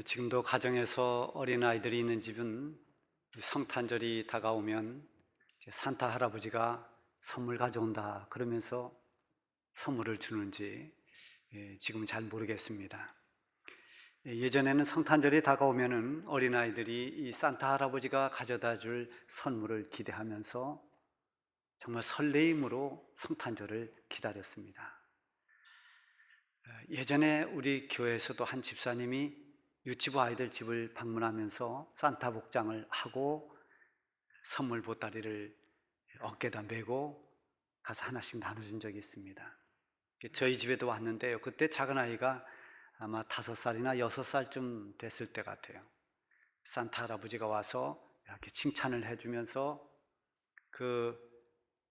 지금도 가정에서 어린아이들이 있는 집은 성탄절이 다가오면 이제 산타 할아버지가 선물 가져온다 그러면서 선물을 주는지 지금은 잘 모르겠습니다. 예전에는 성탄절이 다가오면은 어린아이들이 이 산타 할아버지가 가져다 줄 선물을 기대하면서 정말 설레임으로 성탄절을 기다렸습니다. 예전에 우리 교회에서도 한 집사님이 유치부 아이들 집을 방문하면서 산타 복장을 하고 선물 보따리를 어깨에다 메고 가서 하나씩 나눠준 적이 있습니다. 저희 집에도 왔는데요, 그때 작은 아이가 아마 5살이나 6살쯤 됐을 때 같아요. 산타 할아버지가 와서 이렇게 칭찬을 해주면서 그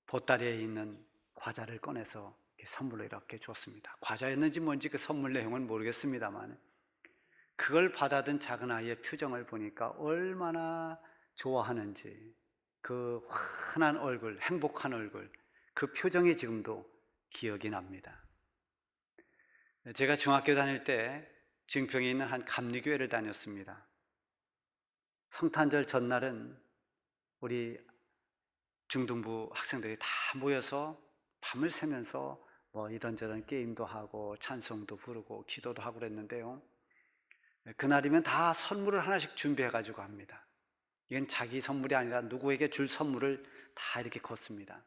보따리에 있는 과자를 꺼내서 선물로 이렇게 줬습니다. 과자였는지 뭔지 그 선물 내용은 모르겠습니다만 그걸 받아든 작은 아이의 표정을 보니까 얼마나 좋아하는지, 그 환한 얼굴, 행복한 얼굴, 그 표정이 지금도 기억이 납니다. 제가 중학교 다닐 때 증평에 있는 한 감리교회를 다녔습니다. 성탄절 전날은 우리 중등부 학생들이 다 모여서 밤을 새면서 뭐 이런저런 게임도 하고 찬송도 부르고 기도도 하고 그랬는데요, 그날이면 다 선물을 하나씩 준비해 가지고 합니다. 이건 자기 선물이 아니라 누구에게 줄 선물을 다 이렇게 걷습니다.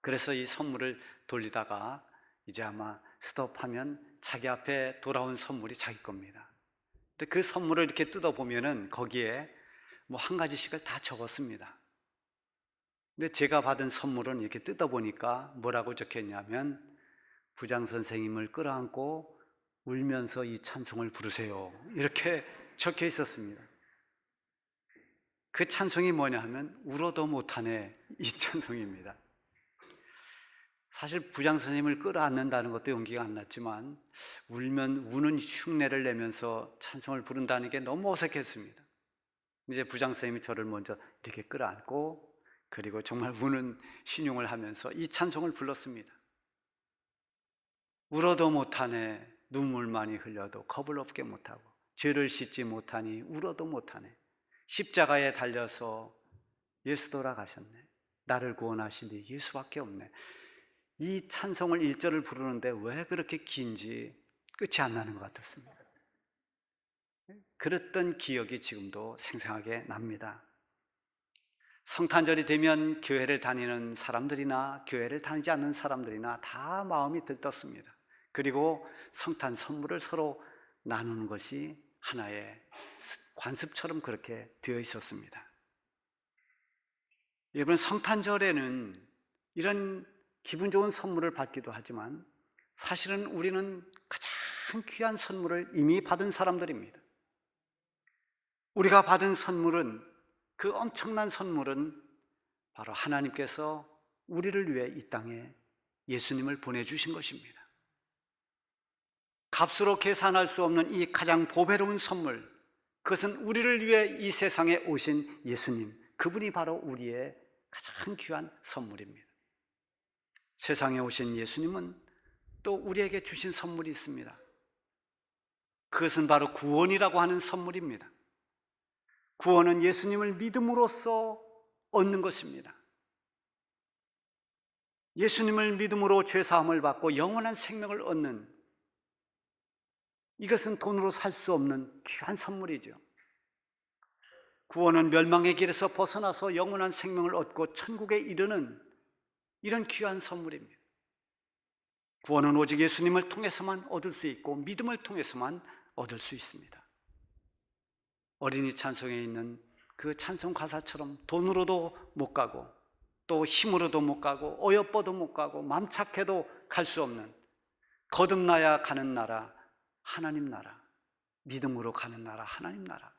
그래서 이 선물을 돌리다가 이제 아마 스톱하면 자기 앞에 돌아온 선물이 자기 겁니다. 근데 그 선물을 이렇게 뜯어보면은 거기에 뭐 한 가지씩을 다 적었습니다. 근데 제가 받은 선물은 이렇게 뜯어보니까 뭐라고 적혀있냐면, 부장 선생님을 끌어안고 울면서 이 찬송을 부르세요, 이렇게 적혀 있었습니다. 그 찬송이 뭐냐 하면 울어도 못하네, 이 찬송입니다. 사실 부장 선생님을 끌어안는다는 것도 용기가 안 났지만 우는 흉내를 내면서 찬송을 부른다는 게 너무 어색했습니다. 이제 부장 선생님이 저를 먼저 이렇게 끌어안고 그리고 정말 우는 신용을 하면서 이 찬송을 불렀습니다. 울어도 못하네, 눈물 많이 흘려도 겁을 없게 못하고, 죄를 씻지 못하니 울어도 못하네, 십자가에 달려서 예수 돌아가셨네, 나를 구원하신 이 예수밖에 없네. 이 찬송을 1절을 부르는데 왜 그렇게 긴지 끝이 안 나는 것 같았습니다. 그랬던 기억이 지금도 생생하게 납니다. 성탄절이 되면 교회를 다니는 사람들이나 교회를 다니지 않는 사람들이나 다 마음이 들떴습니다. 그리고 성탄 선물을 서로 나누는 것이 하나의 관습처럼 그렇게 되어 있었습니다. 여러분, 성탄절에는 이런 기분 좋은 선물을 받기도 하지만 사실은 우리는 가장 귀한 선물을 이미 받은 사람들입니다. 우리가 받은 선물은, 그 엄청난 선물은 바로 하나님께서 우리를 위해 이 땅에 예수님을 보내주신 것입니다. 값으로 계산할 수 없는 이 가장 보배로운 선물, 그것은 우리를 위해 이 세상에 오신 예수님, 그분이 바로 우리의 가장 귀한 선물입니다. 세상에 오신 예수님은 또 우리에게 주신 선물이 있습니다. 그것은 바로 구원이라고 하는 선물입니다. 구원은 예수님을 믿음으로써 얻는 것입니다. 예수님을 믿음으로 죄사함을 받고 영원한 생명을 얻는, 이것은 돈으로 살 수 없는 귀한 선물이죠. 구원은 멸망의 길에서 벗어나서 영원한 생명을 얻고 천국에 이르는 이런 귀한 선물입니다. 구원은 오직 예수님을 통해서만 얻을 수 있고 믿음을 통해서만 얻을 수 있습니다. 어린이 찬송에 있는 그 찬송 가사처럼 돈으로도 못 가고 또 힘으로도 못 가고 어여뻐도 못 가고 맘착해도 갈 수 없는, 거듭나야 가는 나라, 하나님 나라, 믿음으로 가는 나라, 하나님 나라,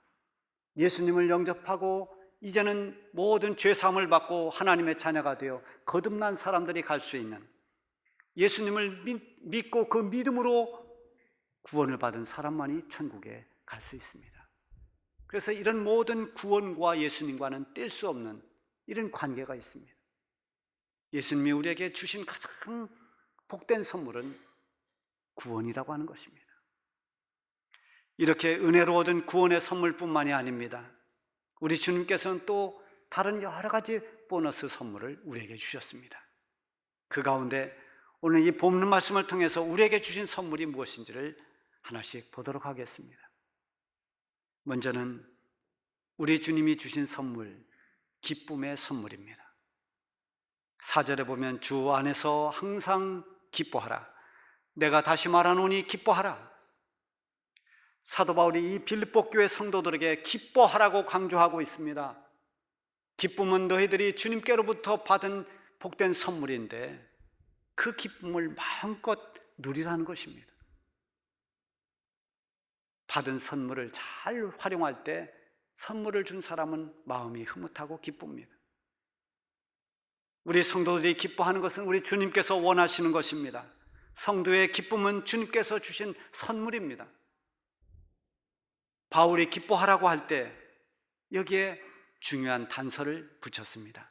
예수님을 영접하고 이제는 모든 죄사함을 받고 하나님의 자녀가 되어 거듭난 사람들이 갈 수 있는, 예수님을 믿고 그 믿음으로 구원을 받은 사람만이 천국에 갈 수 있습니다. 그래서 이런 모든 구원과 예수님과는 뗄 수 없는 이런 관계가 있습니다. 예수님이 우리에게 주신 가장 복된 선물은 구원이라고 하는 것입니다. 이렇게 은혜로 얻은 구원의 선물뿐만이 아닙니다. 우리 주님께서는 또 다른 여러 가지 보너스 선물을 우리에게 주셨습니다. 그 가운데 오늘 이 본문 말씀을 통해서 우리에게 주신 선물이 무엇인지를 하나씩 보도록 하겠습니다. 먼저는 우리 주님이 주신 선물, 기쁨의 선물입니다. 4절에 보면 주 안에서 항상 기뻐하라. 내가 다시 말하노니 기뻐하라. 사도 바울이 이 빌립보 교회 성도들에게 기뻐하라고 강조하고 있습니다. 기쁨은 너희들이 주님께로부터 받은 복된 선물인데 그 기쁨을 마음껏 누리라는 것입니다. 받은 선물을 잘 활용할 때 선물을 준 사람은 마음이 흐뭇하고 기쁩니다. 우리 성도들이 기뻐하는 것은 우리 주님께서 원하시는 것입니다. 성도의 기쁨은 주님께서 주신 선물입니다. 바울이 기뻐하라고 할 때 여기에 중요한 단서를 붙였습니다.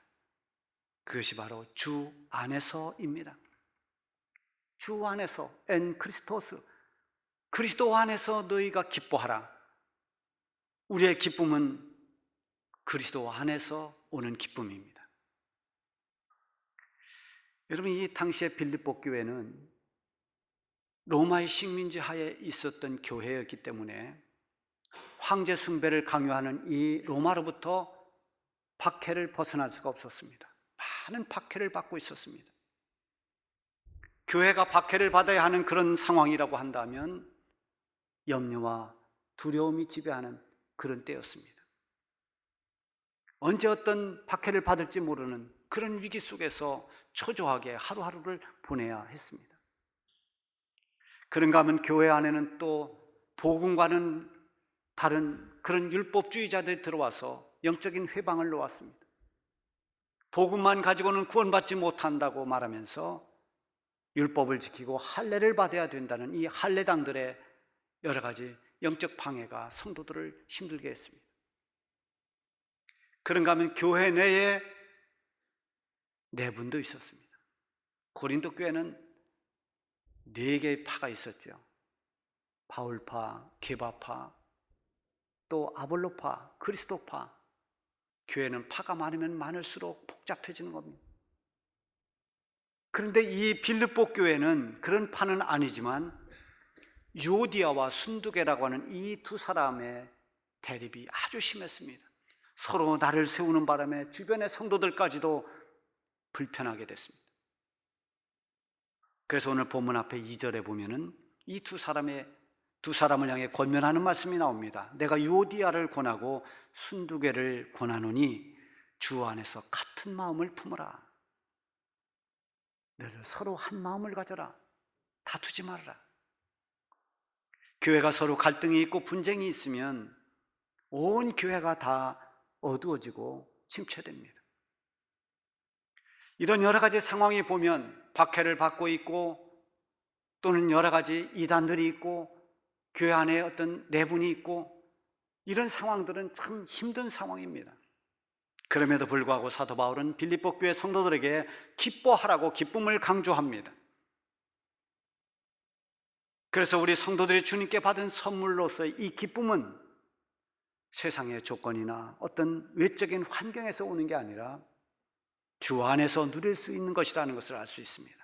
그것이 바로 주 안에서입니다. 주 안에서, 엔 크리스토스, 그리스도 안에서 너희가 기뻐하라. 우리의 기쁨은 그리스도 안에서 오는 기쁨입니다. 여러분, 이 당시에 빌립보 교회는 로마의 식민지 하에 있었던 교회였기 때문에 황제 숭배를 강요하는 이 로마로부터 박해를 벗어날 수가 없었습니다. 많은 박해를 받고 있었습니다. 교회가 박해를 받아야 하는 그런 상황이라고 한다면 염려와 두려움이 지배하는 그런 때였습니다. 언제 어떤 박해를 받을지 모르는 그런 위기 속에서 초조하게 하루하루를 보내야 했습니다. 그런가 하면 교회 안에는 또 복음과는 다른 그런 율법주의자들이 들어와서 영적인 회방을 놓았습니다. 복음만 가지고는 구원받지 못한다고 말하면서 율법을 지키고 할례를 받아야 된다는 이 할례당들의 여러 가지 영적 방해가 성도들을 힘들게 했습니다. 그런가 하면 교회 내에 내분도 있었습니다. 고린도 교회는 4개의 파가 있었죠. 바울파, 게바파, 또 아볼로파, 그리스도파. 교회는 파가 많으면 많을수록 복잡해지는 겁니다. 그런데 이 빌립보 교회는 그런 파는 아니지만 유오디아와 순두계라고 하는 이 두 사람의 대립이 아주 심했습니다. 서로 나를 세우는 바람에 주변의 성도들까지도 불편하게 됐습니다. 그래서 오늘 본문 앞에 2절에 보면은 이 두 사람을 향해 권면하는 말씀이 나옵니다. 내가 유오디아를 권하고 순두계를 권하노니 주 안에서 같은 마음을 품으라. 너희들 서로 한 마음을 가져라. 다투지 말아라. 교회가 서로 갈등이 있고 분쟁이 있으면 온 교회가 다 어두워지고 침체됩니다. 이런 여러 가지 상황이 보면 박해를 받고 있고 또는 여러 가지 이단들이 있고 교회 안에 어떤 내분이 있고 이런 상황들은 참 힘든 상황입니다. 그럼에도 불구하고 사도 바울은 빌립보 교회 성도들에게 기뻐하라고 기쁨을 강조합니다. 그래서 우리 성도들이 주님께 받은 선물로서의 이 기쁨은 세상의 조건이나 어떤 외적인 환경에서 오는 게 아니라 주 안에서 누릴 수 있는 것이라는 것을 알 수 있습니다.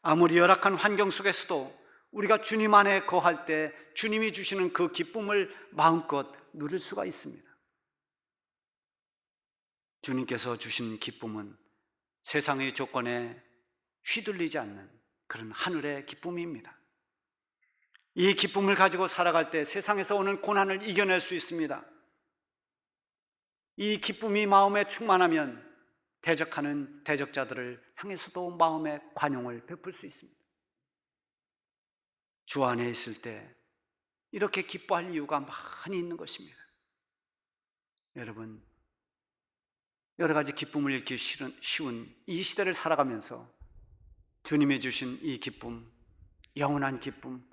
아무리 열악한 환경 속에서도 우리가 주님 안에 거할 때 주님이 주시는 그 기쁨을 마음껏 누릴 수가 있습니다. 주님께서 주신 기쁨은 세상의 조건에 휘둘리지 않는 그런 하늘의 기쁨입니다. 이 기쁨을 가지고 살아갈 때 세상에서 오는 고난을 이겨낼 수 있습니다. 이 기쁨이 마음에 충만하면 대적하는 대적자들을 향해서도 마음의 관용을 베풀 수 있습니다. 주 안에 있을 때 이렇게 기뻐할 이유가 많이 있는 것입니다. 여러분, 여러 가지 기쁨을 잃기 쉬운 이 시대를 살아가면서 주님이 주신 이 기쁨, 영원한 기쁨,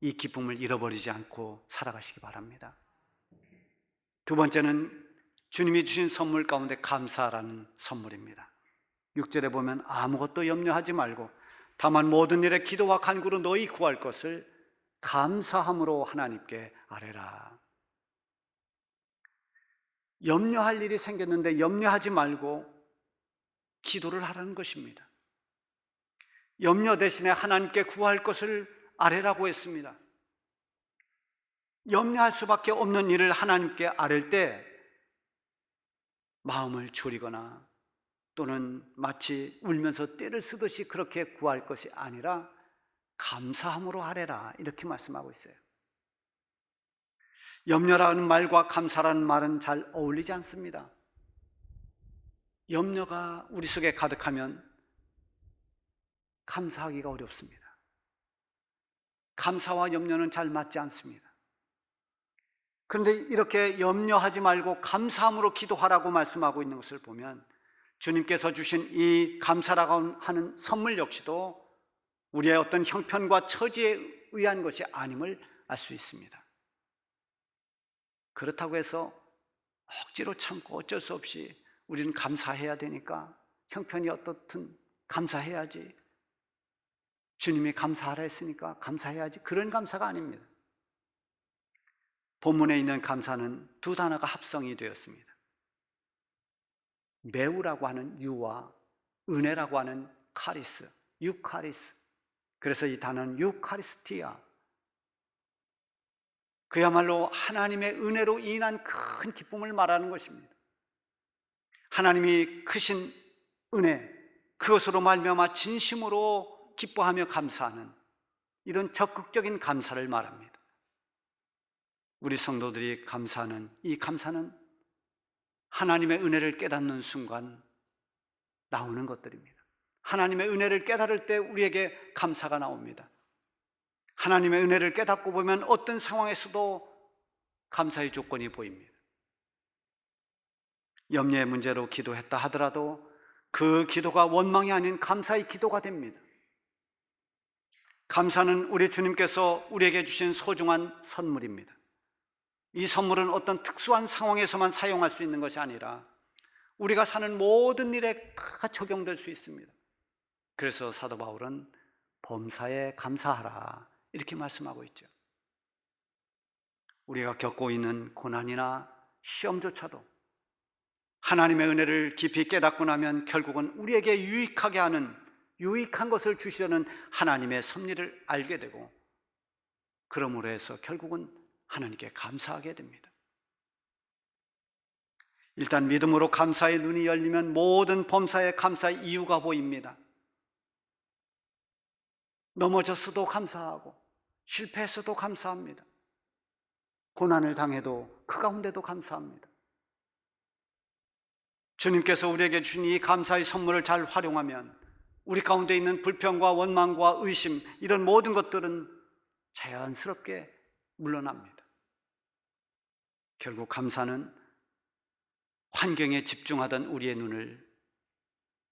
이 기쁨을 잃어버리지 않고 살아가시기 바랍니다. 두 번째는 주님이 주신 선물 가운데 감사라는 선물입니다. 6절에 보면 아무것도 염려하지 말고 다만 모든 일에 기도와 간구로 너희 구할 것을 감사함으로 하나님께 아뢰라. 염려할 일이 생겼는데 염려하지 말고 기도를 하라는 것입니다. 염려 대신에 하나님께 구할 것을 아뢰라고 했습니다. 염려할 수밖에 없는 일을 하나님께 아뢰을 때 마음을 졸이거나 또는 마치 울면서 떼를 쓰듯이 그렇게 구할 것이 아니라 감사함으로 아뢰라, 이렇게 말씀하고 있어요. 염려라는 말과 감사라는 말은 잘 어울리지 않습니다. 염려가 우리 속에 가득하면 감사하기가 어렵습니다. 감사와 염려는 잘 맞지 않습니다. 그런데 이렇게 염려하지 말고 감사함으로 기도하라고 말씀하고 있는 것을 보면 주님께서 주신 이 감사라고 하는 선물 역시도 우리의 어떤 형편과 처지에 의한 것이 아님을 알 수 있습니다. 그렇다고 해서 억지로 참고 어쩔 수 없이 우리는 감사해야 되니까 형편이 어떻든 감사해야지, 주님이 감사하라 했으니까 감사해야지, 그런 감사가 아닙니다. 본문에 있는 감사는 두 단어가 합성이 되었습니다. 매우라고 하는 유와 은혜라고 하는 카리스, 유카리스. 그래서 이 단어는 유카리스티아, 그야말로 하나님의 은혜로 인한 큰 기쁨을 말하는 것입니다. 하나님이 크신 은혜, 그것으로 말미암아 진심으로 기뻐하며 감사하는 이런 적극적인 감사를 말합니다. 우리 성도들이 감사하는 이 감사는 하나님의 은혜를 깨닫는 순간 나오는 것들입니다. 하나님의 은혜를 깨달을 때 우리에게 감사가 나옵니다. 하나님의 은혜를 깨닫고 보면 어떤 상황에서도 감사의 조건이 보입니다. 염려의 문제로 기도했다 하더라도 그 기도가 원망이 아닌 감사의 기도가 됩니다. 감사는 우리 주님께서 우리에게 주신 소중한 선물입니다. 이 선물은 어떤 특수한 상황에서만 사용할 수 있는 것이 아니라 우리가 사는 모든 일에 다 적용될 수 있습니다. 그래서 사도 바울은 범사에 감사하라, 이렇게 말씀하고 있죠. 우리가 겪고 있는 고난이나 시험조차도 하나님의 은혜를 깊이 깨닫고 나면 결국은 우리에게 유익하게 하는, 유익한 것을 주시려는 하나님의 섭리를 알게 되고, 그러므로 해서 결국은 하나님께 감사하게 됩니다. 일단 믿음으로 감사의 눈이 열리면 모든 범사에 감사의 이유가 보입니다. 넘어졌어도 감사하고 실패했어도 감사합니다. 고난을 당해도 그 가운데도 감사합니다. 주님께서 우리에게 주신 이 감사의 선물을 잘 활용하면 우리 가운데 있는 불평과 원망과 의심, 이런 모든 것들은 자연스럽게 물러납니다. 결국 감사는 환경에 집중하던 우리의 눈을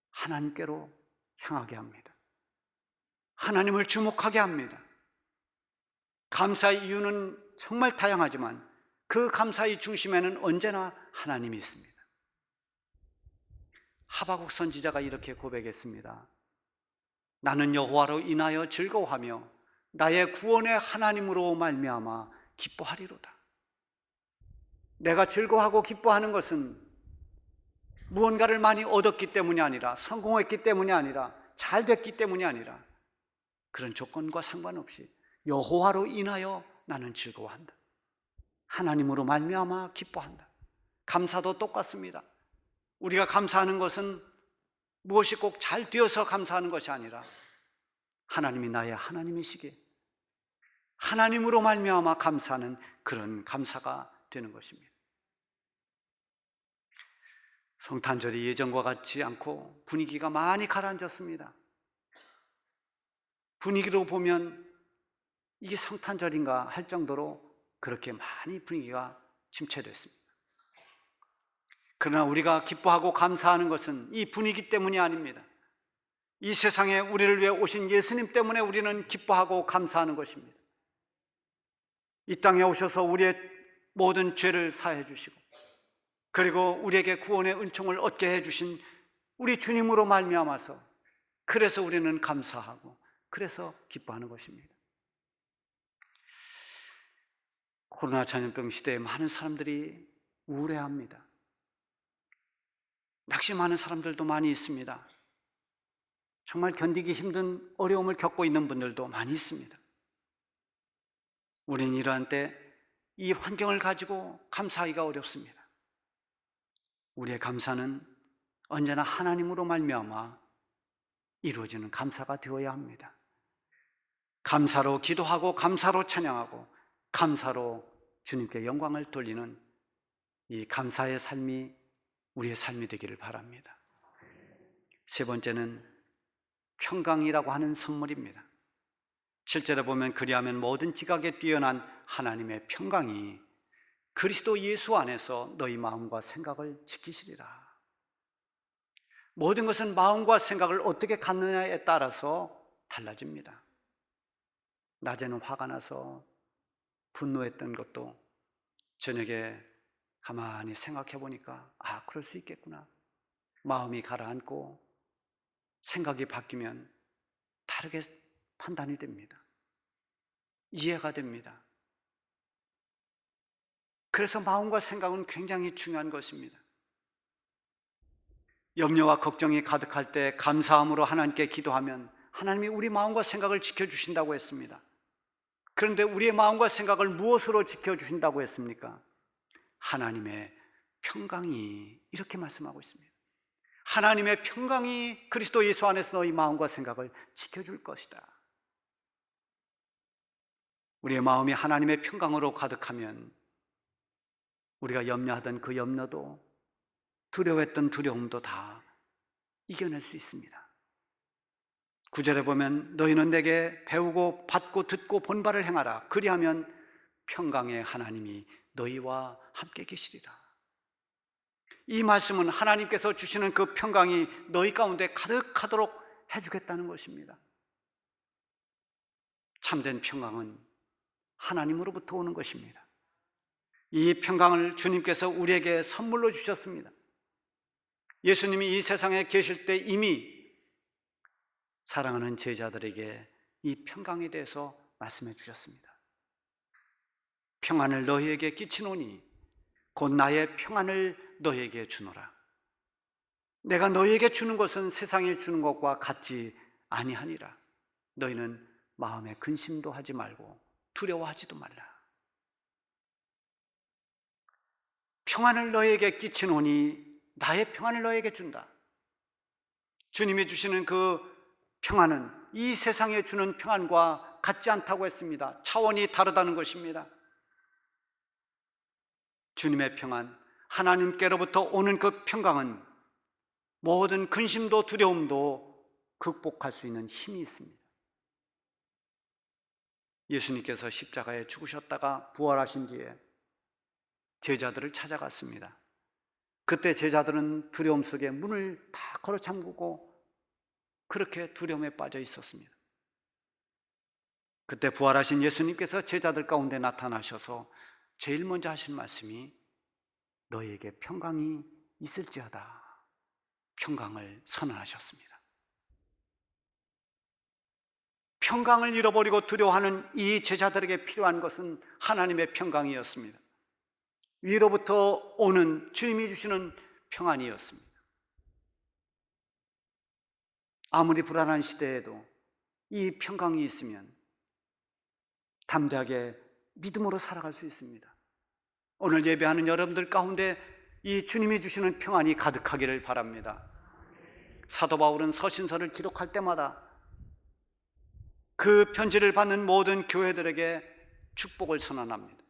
하나님께로 향하게 합니다. 하나님을 주목하게 합니다. 감사의 이유는 정말 다양하지만 그 감사의 중심에는 언제나 하나님이 있습니다. 하박국 선지자가 이렇게 고백했습니다. 나는 여호와로 인하여 즐거워하며 나의 구원의 하나님으로 말미암아 기뻐하리로다. 내가 즐거워하고 기뻐하는 것은 무언가를 많이 얻었기 때문이 아니라, 성공했기 때문이 아니라, 잘 됐기 때문이 아니라, 그런 조건과 상관없이 여호와로 인하여 나는 즐거워한다. 하나님으로 말미암아 기뻐한다. 감사도 똑같습니다. 우리가 감사하는 것은 무엇이 꼭 잘 되어서 감사하는 것이 아니라 하나님이 나의 하나님이시기에 하나님으로 말미암아 감사하는 그런 감사가 되는 것입니다. 성탄절이 예전과 같지 않고 분위기가 많이 가라앉았습니다. 분위기로 보면 이게 성탄절인가 할 정도로 그렇게 많이 분위기가 침체됐습니다. 그러나 우리가 기뻐하고 감사하는 것은 이 분위기 때문이 아닙니다. 이 세상에 우리를 위해 오신 예수님 때문에 우리는 기뻐하고 감사하는 것입니다. 이 땅에 오셔서 우리의 모든 죄를 사해 주시고, 그리고 우리에게 구원의 은총을 얻게 해주신 우리 주님으로 말미암아서, 그래서 우리는 감사하고 그래서 기뻐하는 것입니다. 코로나 전염병 시대에 많은 사람들이 우울해합니다. 낙심하는 사람들도 많이 있습니다. 정말 견디기 힘든 어려움을 겪고 있는 분들도 많이 있습니다. 우리는 이러한 때 이 환경을 가지고 감사하기가 어렵습니다. 우리의 감사는 언제나 하나님으로 말미암아 이루어지는 감사가 되어야 합니다. 감사로 기도하고 감사로 찬양하고 감사로 주님께 영광을 돌리는 이 감사의 삶이 우리의 삶이 되기를 바랍니다. 세 번째는 평강이라고 하는 선물입니다. 7절에 보면 그리하면 모든 지각에 뛰어난 하나님의 평강이 그리스도 예수 안에서 너희 마음과 생각을 지키시리라. 모든 것은 마음과 생각을 어떻게 갖느냐에 따라서 달라집니다. 낮에는 화가 나서 분노했던 것도 저녁에 가만히 생각해 보니까 그럴 수 있겠구나. 마음이 가라앉고 생각이 바뀌면 다르게 판단이 됩니다. 이해가 됩니다. 그래서 마음과 생각은 굉장히 중요한 것입니다. 염려와 걱정이 가득할 때 감사함으로 하나님께 기도하면 하나님이 우리 마음과 생각을 지켜주신다고 했습니다. 그런데 우리의 마음과 생각을 무엇으로 지켜주신다고 했습니까? 하나님의 평강이, 이렇게 말씀하고 있습니다. 하나님의 평강이 그리스도 예수 안에서 너희 마음과 생각을 지켜줄 것이다. 우리의 마음이 하나님의 평강으로 가득하면 우리가 염려하던 그 염려도, 두려워했던 두려움도 다 이겨낼 수 있습니다. 9절에 보면 너희는 내게 배우고 받고 듣고 본바를 행하라. 그리하면 평강의 하나님이 너희와 함께 계시리라. 이 말씀은 하나님께서 주시는 그 평강이 너희 가운데 가득하도록 해주겠다는 것입니다. 참된 평강은 하나님으로부터 오는 것입니다. 이 평강을 주님께서 우리에게 선물로 주셨습니다. 예수님이 이 세상에 계실 때 이미 사랑하는 제자들에게 이 평강에 대해서 말씀해 주셨습니다. 평안을 너희에게 끼치노니 곧 나의 평안을 너희에게 주노라. 내가 너희에게 주는 것은 세상이 주는 것과 같지 아니하니라. 너희는 마음에 근심도 하지 말고 두려워하지도 말라. 평안을 너희에게 끼치노니 나의 평안을 너희에게 준다. 주님이 주시는 그 평안은 이 세상에 주는 평안과 같지 않다고 했습니다. 차원이 다르다는 것입니다. 주님의 평안, 하나님께로부터 오는 그 평강은 모든 근심도 두려움도 극복할 수 있는 힘이 있습니다. 예수님께서 십자가에 죽으셨다가 부활하신 뒤에 제자들을 찾아갔습니다. 그때 제자들은 두려움 속에 문을 다 걸어 잠그고 그렇게 두려움에 빠져 있었습니다. 그때 부활하신 예수님께서 제자들 가운데 나타나셔서 제일 먼저 하신 말씀이 너희에게 평강이 있을지어다. 평강을 선언하셨습니다. 평강을 잃어버리고 두려워하는 이 제자들에게 필요한 것은 하나님의 평강이었습니다. 위로부터 오는 주님이 주시는 평안이었습니다. 아무리 불안한 시대에도 이 평강이 있으면 담대하게 믿음으로 살아갈 수 있습니다. 오늘 예배하는 여러분들 가운데 이 주님이 주시는 평안이 가득하기를 바랍니다. 사도 바울은 서신서를 기록할 때마다 그 편지를 받는 모든 교회들에게 축복을 선언합니다.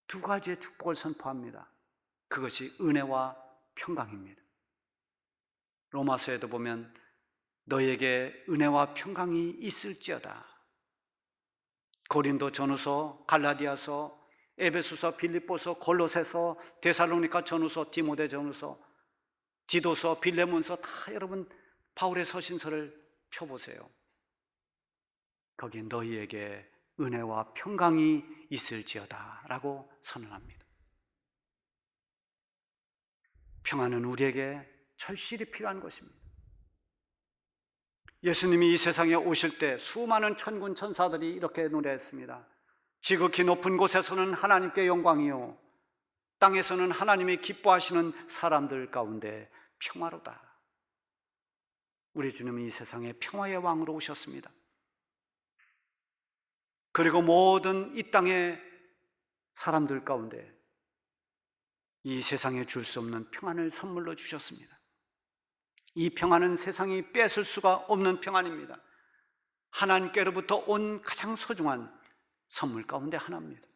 두 가지의 축복을 선포합니다. 그것이 은혜와 평강입니다. 로마서에도 보면 너희에게 은혜와 평강이 있을지어다. 고린도 전후서, 갈라디아서, 에베소서, 빌립보서, 골로새서, 데살로니가 전후서, 디모데 전후서, 디도서, 빌레몬서 다 여러분 바울의 서신서를 펴보세요. 거기 너희에게 은혜와 평강이 있을지어다 라고 선언합니다. 평안은 우리에게 절실히 필요한 것입니다. 예수님이 이 세상에 오실 때 수많은 천군 천사들이 이렇게 노래했습니다. 지극히 높은 곳에서는 하나님께 영광이요 땅에서는 하나님이 기뻐하시는 사람들 가운데 평화로다. 우리 주님은 이 세상에 평화의 왕으로 오셨습니다. 그리고 모든 이 땅의 사람들 가운데 이 세상에 줄 수 없는 평안을 선물로 주셨습니다. 이 평안은 세상이 뺏을 수가 없는 평안입니다. 하나님께로부터 온 가장 소중한 선물 가운데 하나입니다.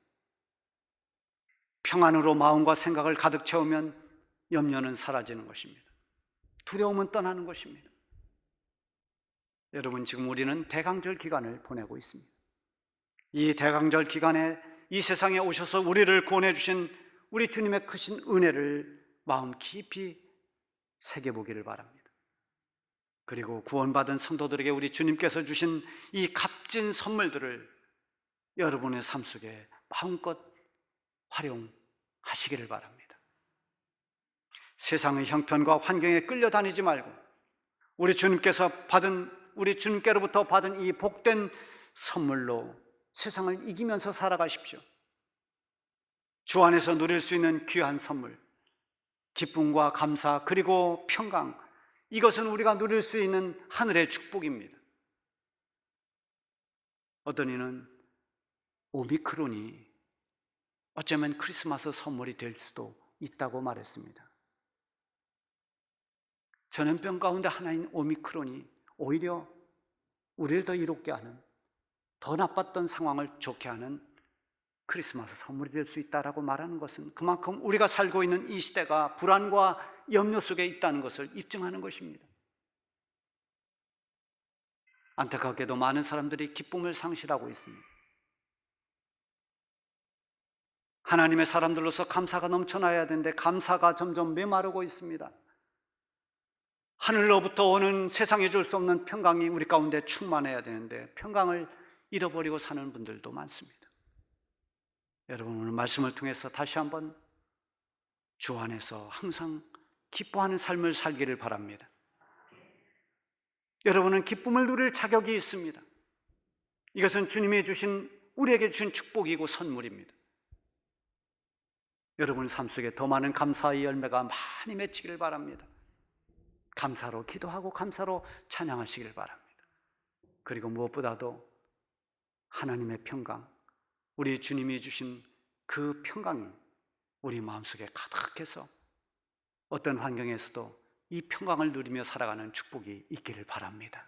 평안으로 마음과 생각을 가득 채우면 염려는 사라지는 것입니다. 두려움은 떠나는 것입니다. 여러분, 지금 우리는 대강절 기간을 보내고 있습니다. 이 대강절 기간에 이 세상에 오셔서 우리를 구원해 주신 우리 주님의 크신 은혜를 마음 깊이 새겨보기를 바랍니다. 그리고 구원받은 성도들에게 우리 주님께서 주신 이 값진 선물들을 여러분의 삶 속에 마음껏 활용하시기를 바랍니다. 세상의 형편과 환경에 끌려다니지 말고 우리 주님께로부터 받은 이 복된 선물로 세상을 이기면서 살아가십시오. 주 안에서 누릴 수 있는 귀한 선물, 기쁨과 감사 그리고 평강, 이것은 우리가 누릴 수 있는 하늘의 축복입니다. 어떤 이는 오미크론이 어쩌면 크리스마스 선물이 될 수도 있다고 말했습니다. 전염병 가운데 하나인 오미크론이 오히려 우리를 더 이롭게 하는, 더 나빴던 상황을 좋게 하는 크리스마스 선물이 될 수 있다라고 말하는 것은 그만큼 우리가 살고 있는 이 시대가 불안과 염려 속에 있다는 것을 입증하는 것입니다. 안타깝게도 많은 사람들이 기쁨을 상실하고 있습니다. 하나님의 사람들로서 감사가 넘쳐나야 되는데 감사가 점점 메마르고 있습니다. 하늘로부터 오는 세상에 줄 수 없는 평강이 우리 가운데 충만해야 되는데 평강을 잃어버리고 사는 분들도 많습니다. 여러분, 오늘 말씀을 통해서 다시 한번 주 안에서 항상 기뻐하는 삶을 살기를 바랍니다. 여러분은 기쁨을 누릴 자격이 있습니다. 이것은 주님이 주신, 우리에게 주신 축복이고 선물입니다. 여러분 삶 속에 더 많은 감사의 열매가 많이 맺히기를 바랍니다. 감사로 기도하고 감사로 찬양하시기를 바랍니다. 그리고 무엇보다도 하나님의 평강, 우리 주님이 주신 그 평강이 우리 마음속에 가득해서 어떤 환경에서도 이 평강을 누리며 살아가는 축복이 있기를 바랍니다.